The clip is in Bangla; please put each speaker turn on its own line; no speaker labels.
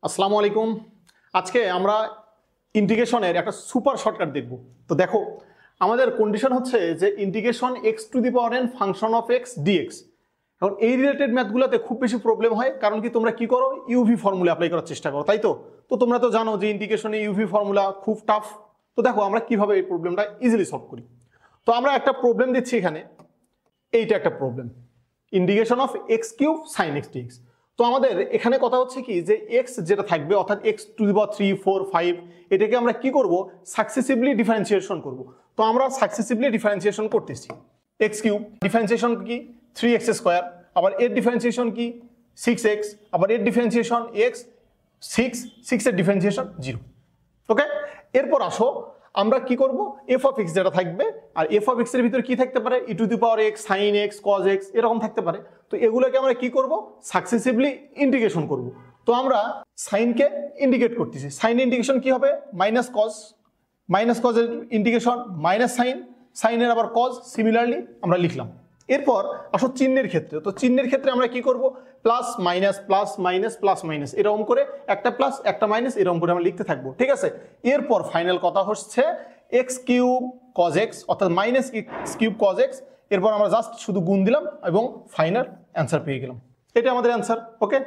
আসসালামু আলাইকুম। আজকে আমরা ইন্টিগ্রেশনের একটা সুপার শর্টকাট দেখব। তো দেখো, আমাদের কন্ডিশন হচ্ছে যে integration x to the power n function of x dx. এখন এই রিলেটেড ম্যাথগুলোতে খুব বেশি প্রবলেম হয়, কারণ কি তোমরা কি করো, ইউভি ফর্মুলা অ্যাপ্লাই করার চেষ্টা করো, তাই তো? তো তোমরা তো জানো যে ইন্টিগ্রেশনে ইউভি ফর্মুলা খুব টাফ। তো দেখো আমরা কিভাবে এই প্রবলেমটা ইজিলি সলভ করি। তো আমরা একটা প্রবলেম দিচ্ছি এখানে, এইটা একটা problem, integration of x cube sine x dx. তো আমাদের এখানে কথা হচ্ছে কি যে এক্স যেটা থাকবে অর্থাৎ এক্স টু দি পাওয়ার 3, 4, 5 এটাকে আমরা কি করব, সাকসেসিভলি ডিফারেন্সিয়েশন করব। তো আমরা সাকসেসিভলি ডিফারেন্সিয়েশন করতেছি। এক্স কিউব ডিফারেন্সিয়েশন কি 3x স্কোয়ার, আবার এর ডিফারেন্সিয়েশন কি 6x, আবার এর ডিফারেন্সিয়েশন এক্স 6 এর ডিফারেন্সিয়েশন 0। ওকে, এরপর আসো আমরা কি করব, এফ অফ এক্স যেটা থাকবে, আর এফ অফ এক্স এর ভিতরে কি থাকতে পারে, e to the power x, sine x, cos x এরকম থাকতে পারে। তো এগুলোকে আমরা কি করব, সাকসেসিভলি ইন্টিগ্রেশন করব। তো আমরা সাইনকে ইন্ডিকেট করতেছি, সাইন ইন্টিগ্রেশন কি হবে, মাইনাস কজ এর ইন্টিগ্রেশন মাইনাস সাইন, সাইনের আবার কজ, সিমিলারলি আমরা লিখলাম। এরপর আসো চিহ্নের ক্ষেত্রে। তো চিহ্নের ক্ষেত্রে আমরা কি করব, plus minus plus minus plus minus এরকম করে একটা প্লাস একটা মাইনাস এরকম করে আমরা লিখতে থাকবো, ঠিক আছে? এরপর ফাইনাল কথা হচ্ছে এক্স কিউব কজ এক্স অর্থাৎ minus x cube cos x. এরপর আমরা জাস্ট শুধু গুণ দিলাম এবং ফাইনাল অ্যান্সার পেয়ে গেলাম। এটা আমাদের অ্যান্সার। ওকে।